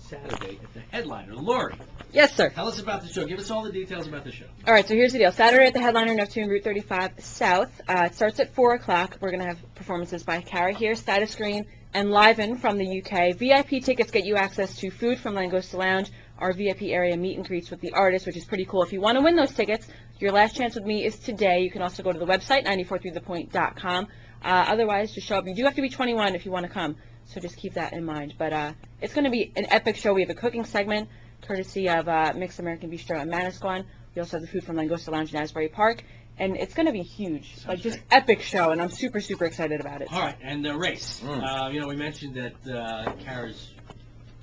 Saturday at the Headliner. Lori, Yes, sir. tell us about the show. Give us all the details about the show. All right, so here's the deal. Saturday at the Headliner, Neptune, Route 35 South. It starts at 4 o'clock. We're going to have performances by Cara here, Status Green, and Liven from the UK. VIP tickets get you access to food from Langosta Lounge, our VIP area meet and greets with the artists, which is pretty cool. If you want to win those tickets, your last chance with me is today. You can also go to the website, 943thepoint.com. Otherwise, just show up. You do have to be 21 if you want to come, so just keep that in mind. But it's going to be an epic show. We have a cooking segment, courtesy of Mixed American Bistro and Manasquan. We also have the food from Langosta Lounge in Asbury Park. And it's going to be huge, Sounds like just great. epic show, and I'm super, super excited about it. All right, and the race. We mentioned that Cara's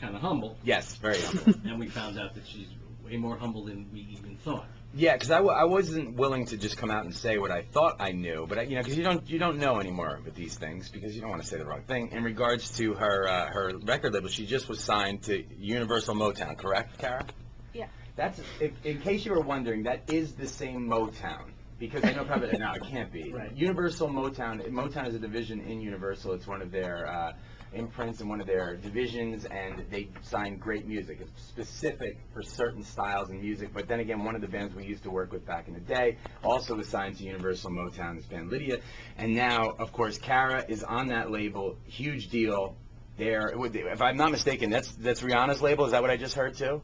kind of humble, Yes, very humble. and we found out that she's way more humble than we even thought. Yeah, because I wasn't willing to just come out and say what I thought I knew, but because you don't know anymore with these things because you don't want to say the wrong thing. In regards to her record label, she just was signed to Universal Motown, correct, Cara? Yeah. That's in case you were wondering, that is the same Motown. Because I know probably no, it can't be. Right. Universal Motown. Motown is a division in Universal. It's one of their imprints and one of their divisions, and they sign great music. It's specific for certain styles and music. But then again, one of the bands we used to work with back in the day also was signed to Universal Motown, this band Lydia. And now, of course, Cara is on that label. Huge deal. If I'm not mistaken, that's Rihanna's label. Is that what I just heard too?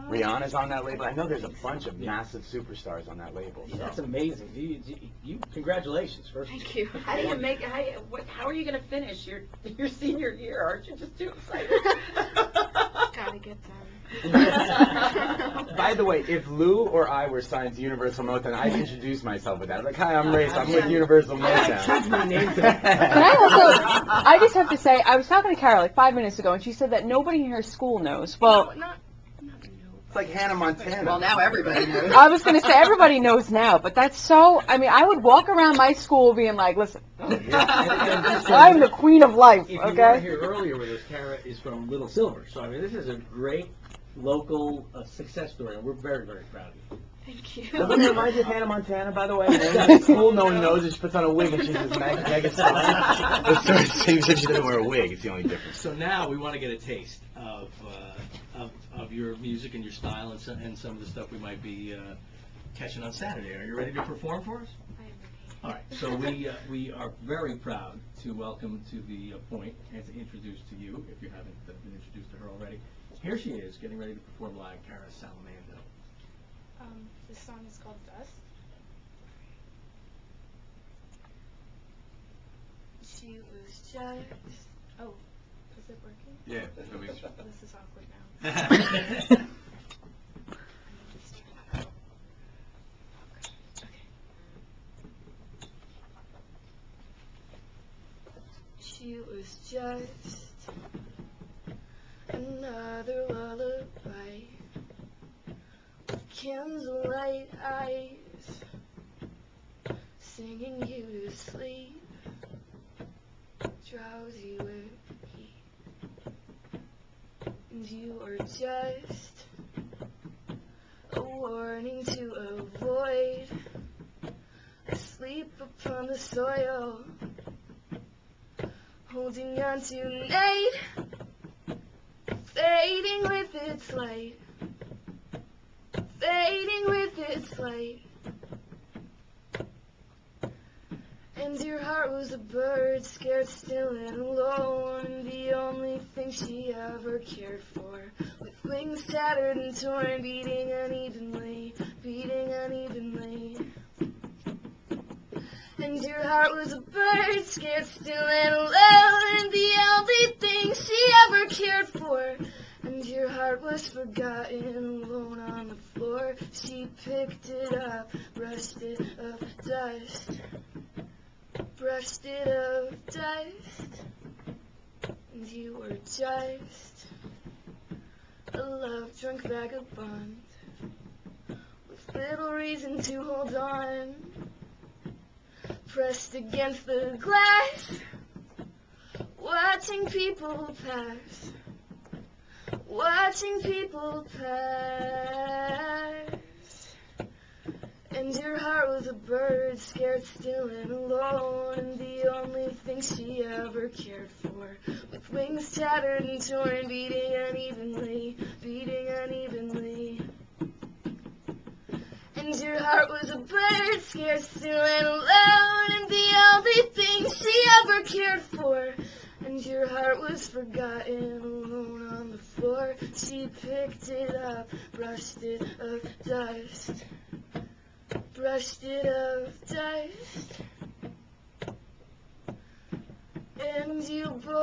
Rihanna's on that label. I know there's a bunch of massive superstars on that label. So. That's amazing. You congratulations first. Thank you. How do you make? How are you going to finish your senior year? Aren't you just too excited? Gotta get them. By the way, if Lou or I were signed to Universal Motown, I'd introduce myself with that. Like, hi, I'm Race. I'm with Universal Motown. Change my name to Can I also, I just have to say, I was talking to Cara like 5 minutes ago, and she said that nobody in her school knows. Well, It's like Hannah Montana. Well, now everybody knows. I was going to say everybody knows now, but that's so, I mean, I would walk around my school being like, listen, I'm the queen of life, If you weren't okay? here earlier with us, Cara is from Little Silver. So, I mean, this is a great local success story, and we're very, very proud of you. Thank you. Doesn't it remind you of Hannah Montana, by the way? In school, no one knows it. She puts on a wig and she's this mega star. She said she doesn't wear a wig. It's the only difference. So now we want to get a taste of your music and your style and some of the stuff we might be catching on Saturday. Are you ready to perform for us? I am ready. All right. So we are very proud to welcome to the point and to introduce to you, if you haven't been introduced to her already. Here she is, getting ready to perform live, Cara Salimando. This song is called Dust. She was just... Oh, is it working? Yeah. This is awkward now. She was just another lullaby. Candlelight eyes, singing you to sleep, drowsy with heat, and you are just a warning to avoid, asleep upon the soil, holding on to night, fading with its light. Fading with its light. And your heart was a bird, scared still and alone, the only thing she ever cared for, with wings tattered and torn, beating unevenly, beating unevenly. And your heart was a bird, scared still and alone, the only thing she ever cared for. And your heart was forgotten, alone on the floor. She picked it up, brushed it of dust, brushed it of dust. And you were just a love-drunk vagabond, with little reason to hold on, pressed against the glass, watching people pass. Watching people pass. And your heart was a bird, scared still and alone, and the only thing she ever cared for, with wings tattered and torn, beating unevenly, bird scared still and alone, and the only thing she ever cared for. And your heart was forgotten, alone on the floor. She picked it up, brushed it of dust, brushed it of dust. And you both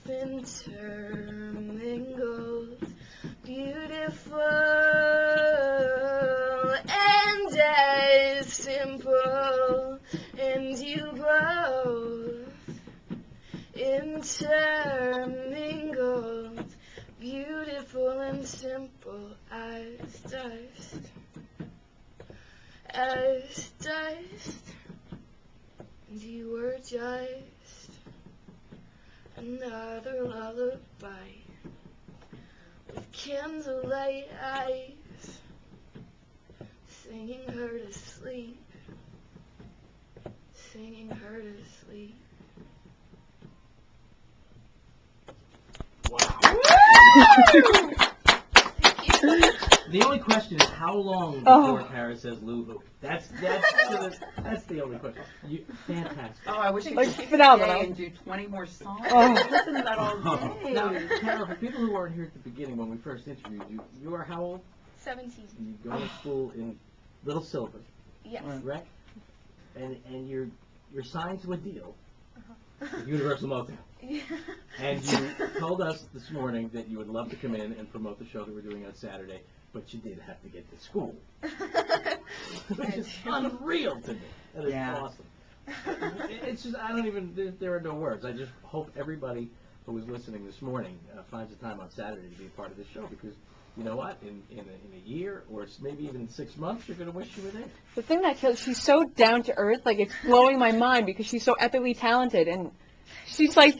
intermingled, beautiful and as simple. And you both intermingled, beautiful and simple as dust, as dust. And you were just another lullaby with candlelight eyes, singing her to sleep, singing her to sleep. The only question is how long before Cara says Lou-Hoo. That's the only question. Fantastic. Oh, I wish you Like, could keep phenomenal. stay and do 20 more songs. Oh. Listen to that all day. Now, Cara, for people who weren't here at the beginning when we first interviewed you, you are how old? 17. You go to school in Little Silver, Yes. correct? And you're signed to a deal with Universal Motown. Yeah. And you told us this morning that you would love to come in and promote the show that we're doing on Saturday, but you did have to get to school. Which is unreal to me. That is Yeah. awesome. It's just, there are no words. I just hope everybody who was listening this morning finds the time on Saturday to be a part of this show, because you know what? In a year, or maybe even 6 months, you're going to wish you were there. The thing that kills, she's so down to earth, like it's blowing my mind because she's so epically talented, and she's like,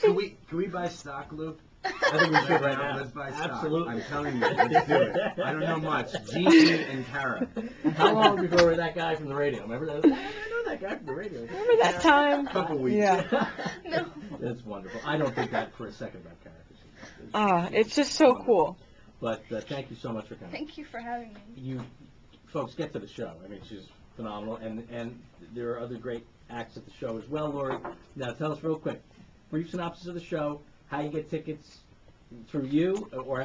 Can we buy stock, Lou? I think we should right now. Let's buy stock. Absolutely. I'm telling you, let's do it. I don't know much. Gigi and Cara. How long before were that guy from the radio? Remember that? I know that guy from the radio. remember that time? Couple weeks. Yeah. No. That's wonderful. I don't think that for a second about Cara. It's just so cool. But thank you so much for coming. Thank you for having me. You folks get to the show. I mean, she's phenomenal, and there are other great acts at the show as well, Lori. Now tell us real quick, brief synopsis of the show, how you get tickets through you, or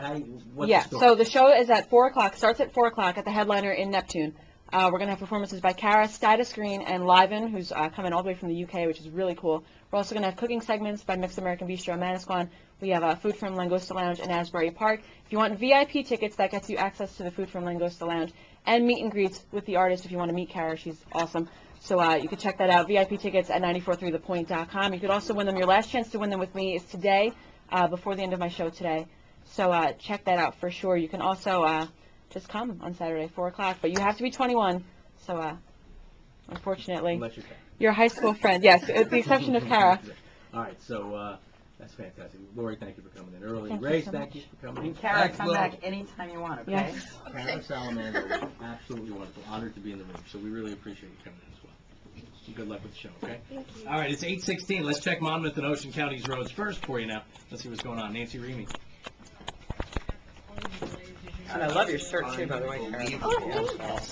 what's Yeah, the story? so the show is at 4 o'clock, starts at 4 o'clock at the Headliner in Neptune. We're going to have performances by Cara, Status Green, and Liven, who's coming all the way from the UK, which is really cool. We're also going to have cooking segments by Mixed American Bistro and Manasquan. We have food from Langosta Lounge in Asbury Park. If you want VIP tickets, that gets you access to the food from Langosta Lounge, and meet and greets with the artist if you want to meet Cara. She's awesome. So you can check that out. VIP tickets at 943thepoint.com. You could also win them. Your last chance to win them with me is today, before the end of my show today. So check that out for sure. You can also just come on Saturday, 4 o'clock, but you have to be 21. So unfortunately, Unless you can. your high school friend, yes, with the exception of Cara. All right, so that's fantastic. Lori, thank you for coming in early. Thank you Ray, so thank much. you for coming in. And Cara, Thanks, come Lou. back anytime you want, okay? Yes. Cara Salimando was absolutely wonderful. Honored to be in the room, so we really appreciate you coming in as well. Good luck with the show, okay? Thank you. All right, it's 8:16. Let's check Monmouth and Ocean County's roads first for you now. Let's see what's going on. Nancy Remy. And I love your shirt too, by the way, Cara. Oh, thank you.